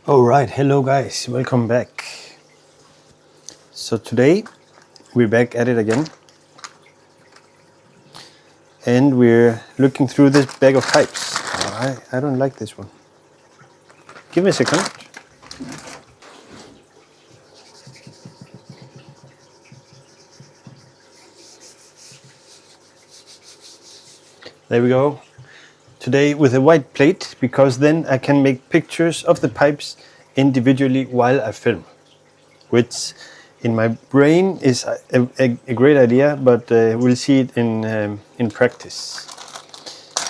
Alright, hello guys, welcome back. So today we're back at it again and we're looking through this bag of pipes. I don't like this one. Give me a second. There we go. Today with a white plate, because then I can make pictures of the pipes individually while I film, which in my brain is a great idea, but we'll see it in practice.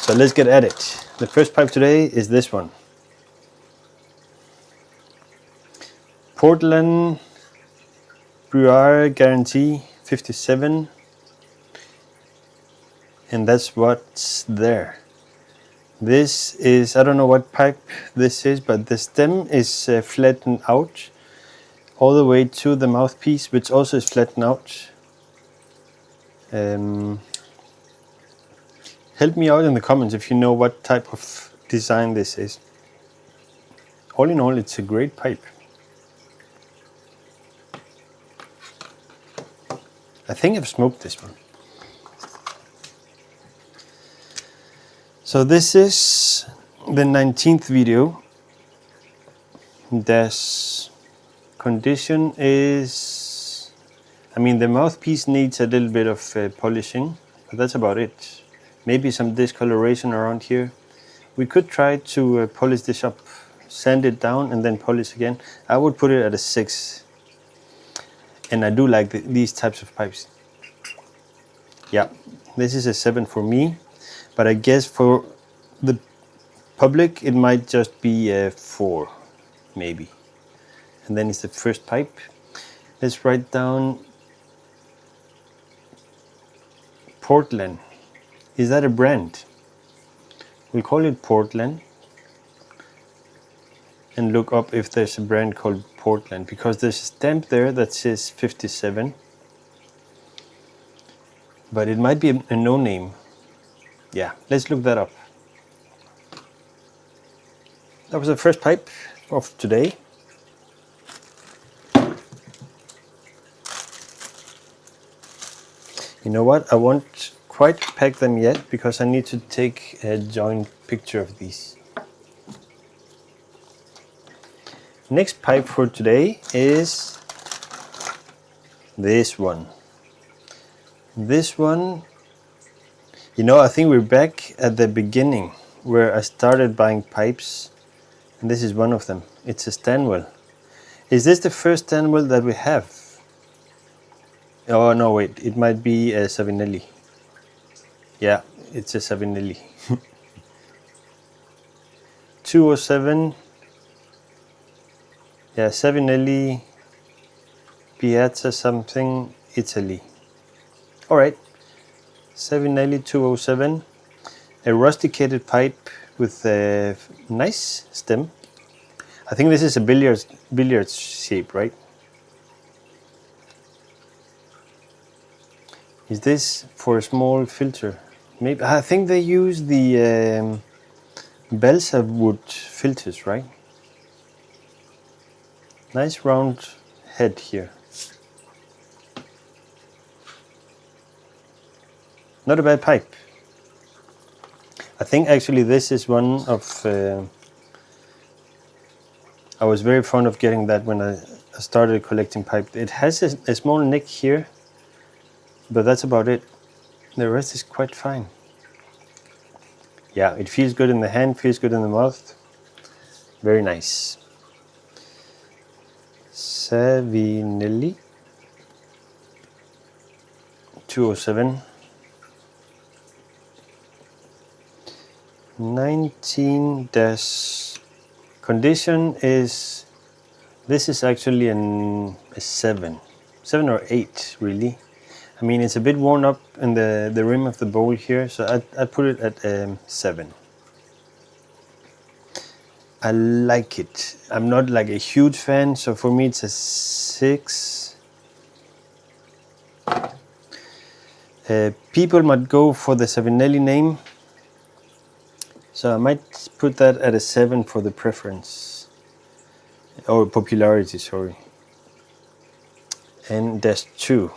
So let's get at it. The first pipe today is this one. Portland Breuer Guarantee 57, and that's what's there. This is, I don't know what pipe this is, but the stem is flattened out all the way to the mouthpiece, which also is flattened out. Help me out in the comments if you know what type of design this is. All in all, it's a great pipe. I think I've smoked this one. So this is the 19th video. This condition is, I mean, the mouthpiece needs a little bit of polishing, but that's about it. Maybe some discoloration around here. We could try to polish this up, sand it down and then polish again. I would put it at a 6. And I do like these types of pipes. Yeah, this is a 7 for me, but I guess for the public it might just be a 4, maybe. And then it's the first pipe. Let's write down Portland. Is that a brand? We'll call it Portland and look up if there's a brand called Portland, because there's a stamp there that says 57, but it might be a no name. Yeah, let's look that up. That was the first pipe of today. You know what, I won't quite pack them yet because I need to take a joint picture of these. Next pipe for today is this one. This one, you know, I think we're back at the beginning where I started buying pipes, and this is one of them. It's a Stanwell. Is this the first Stanwell that we have? Oh no, wait, it might be a Savinelli. Yeah, it's a Savinelli. 207. Yeah, Savinelli, Piazza something, Italy. Alright, Savinelli 207. A rusticated pipe with a nice stem. I think this is a billiard shape, right? Is this for a small filter? Maybe. I think they use the balsa wood filters, right? Nice round head here. Not a bad pipe. I think actually this is one of... I was very fond of getting that when I started collecting pipe. It has a small neck here, but that's about it. The rest is quite fine. Yeah, it feels good in the hand, feels good in the mouth. Very nice. Savinelli 207. 19 dash. Condition is, this is actually a 7 or 8 really. I mean, it's a bit worn up in the rim of the bowl here, so I put it at 7. I like it. I'm not like a huge fan, so for me it's a 6. People might go for the Savinelli name, so I might put that at a 7 for the preference. or popularity, sorry. And dash 2.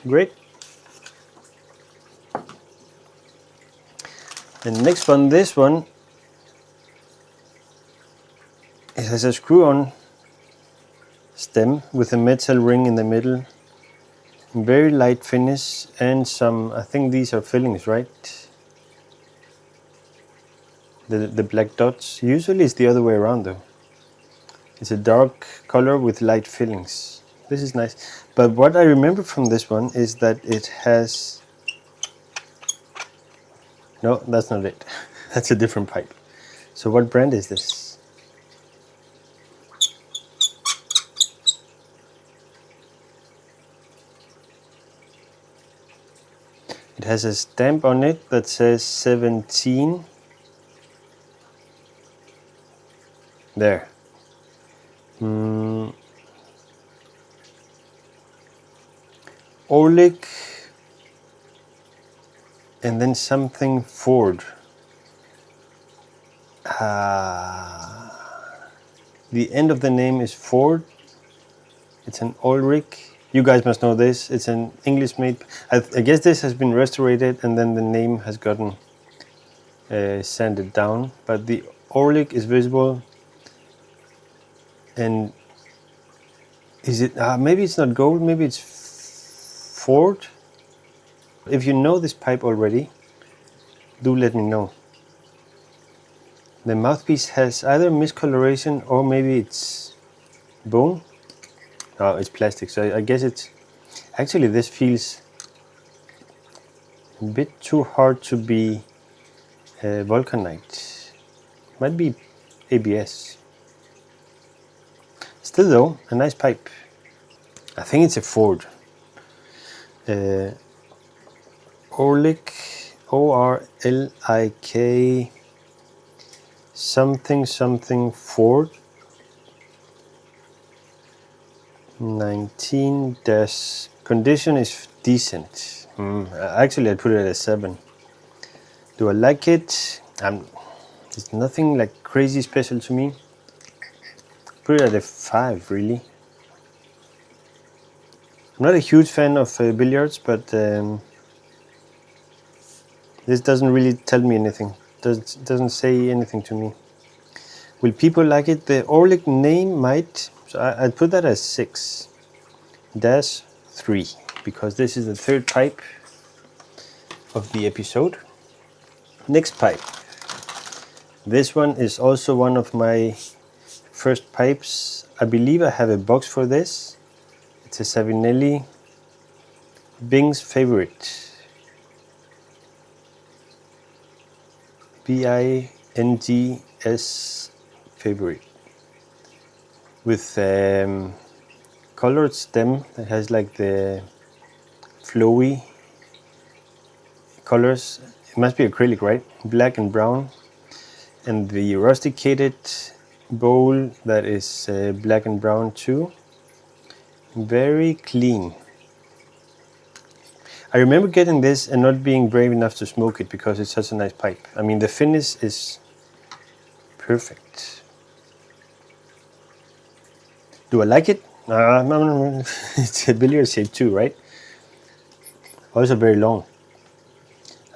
Great. And next one, this one, it has a screw-on stem with a metal ring in the middle. Very light finish and some, I think these are fillings, right? The black dots. Usually it's the other way around though. It's a dark color with light fillings. This is nice. But what I remember from this one is that it has... No, that's not it. That's a different pipe. So what brand is this? It has a stamp on it that says 17. There. Orlik, and then something Ford. The end of the name is Ford. It's an Orlik. You guys must know this. It's an English-made. I guess this has been restored and then the name has gotten sanded down. But the Orlik is visible. And is it? Maybe it's not gold. Maybe it's Ford. If you know this pipe already, do let me know. The mouthpiece has either miscoloration or maybe it's bone. Oh, it's plastic, so I guess it's... Actually, this feels a bit too hard to be vulcanite. Might be ABS. Still though, a nice pipe. I think it's a Ford. Orlik, O-R-L-I-K something something Ford. 19 dash... Condition is decent. Actually, I put it at a 7. Do I like it? It's nothing like crazy special to me. Put it at a 5, really. I'm not a huge fan of billiards, but this doesn't really tell me anything. Doesn't say anything to me. Will people like it? The Orlik name might. So I'd put that as 6 dash 3 because this is the third pipe of the episode. Next pipe. This one is also one of my first pipes. I believe I have a box for this. It's a Savinelli Bing's Favorite. B-I-N-G-S Favorite. With colored stem that has like the flowy colors. It must be acrylic, right? Black and brown. And the rusticated bowl that is black and brown too. Very clean. I remember getting this and not being brave enough to smoke it because it's such a nice pipe. I mean, the finish is perfect. Do I like it? It's a billiard shape too, right? Also very long.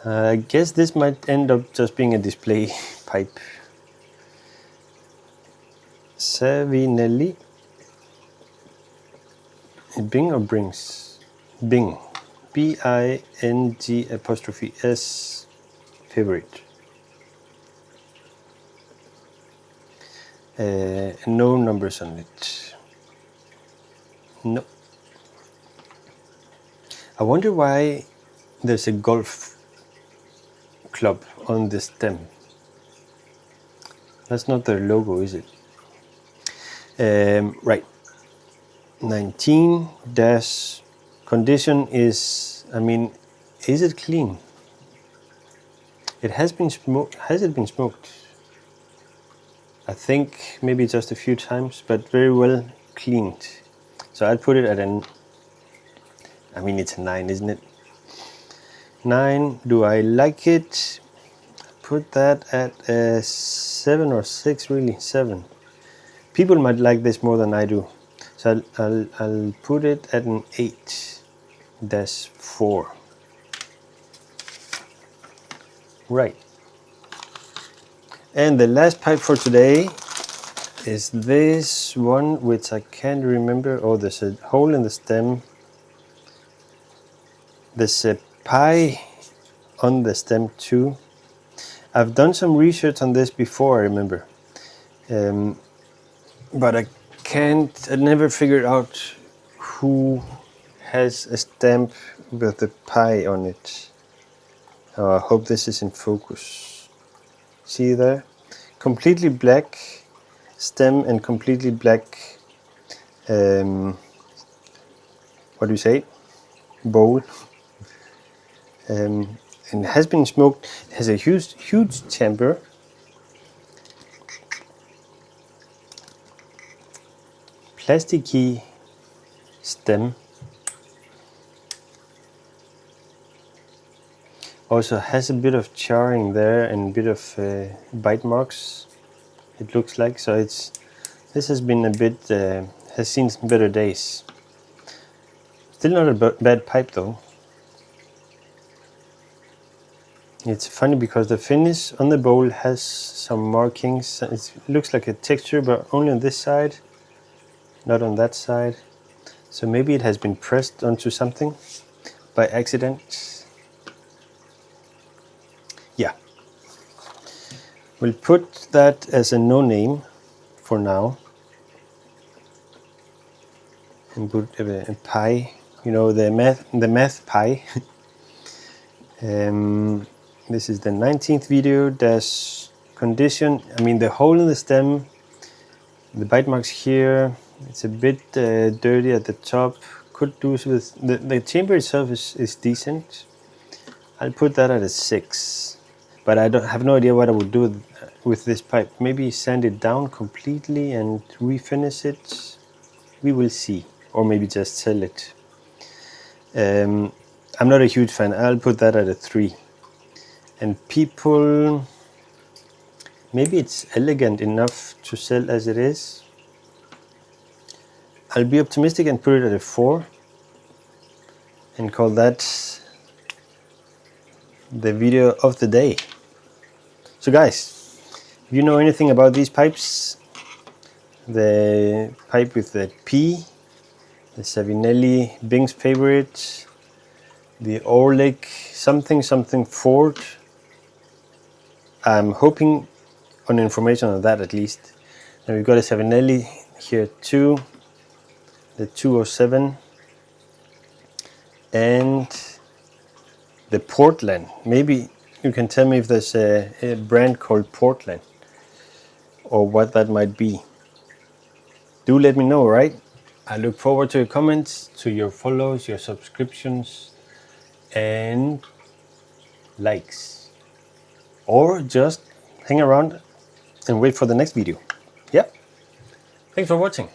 I guess this might end up just being a display pipe. Savinelli. Bing or Brings? Bing. B-I-N-G'(S) Favorite. No numbers on it. No. I wonder why there's a golf club on the stem. That's not their logo, is it? Right. 19 dash condition is, I mean, is it clean? It has been smoked. Has it been smoked? I think maybe just a few times, but very well cleaned. So I'd put it at an, I mean, it's a 9, isn't it? 9. Do I like it? Put that at a 7 or 6, really. 7. People might like this more than I do, so I'll put it at an 8-4. Right. And the last pipe for today is this one, which I can't remember. Oh, there's a hole in the stem. There's a pie on the stem too. I've done some research on this before, I remember. But I never figured out who has a stamp with a pie on it. Oh, I hope this is in focus. See there? Completely black stem and completely black, what do you say? Bowl. And it has been smoked. It has a huge chamber. Plasticky stem. Also has a bit of charring there and a bit of bite marks. It looks like, so this has been a bit has seen some better days. Still not a bad pipe though. It's funny because the finish on the bowl has some markings. It looks like a texture, but only on this side, not on that side. So maybe it has been pressed onto something by accident. Yeah. We'll put that as a no name for now. And put a pie, you know, the math pie. This is the 19th video. There's condition. I mean, the hole in the stem, the bite marks here. It's a bit dirty at the top. Could do with the chamber itself is decent. I'll put that at a 6. But I have no idea what I would do with this pipe. Maybe sand it down completely and refinish it. We will see. Or maybe just sell it. I'm not a huge fan. I'll put that at a 3. And people, maybe it's elegant enough to sell as it is. I'll be optimistic and put it at a 4 and call that the video of the day. So guys, if you know anything about these pipes, the pipe with the P, the Savinelli, Bing's favorite, the Orlik something Ford, I'm hoping on information on that at least. And we've got a Savinelli here too, the 207, and the Portland. Maybe you can tell me if there's a brand called Portland or what that might be. Do let me know, right? I look forward to your comments, to your follows, your subscriptions, and likes. Or just hang around and wait for the next video. Yeah. Thanks for watching.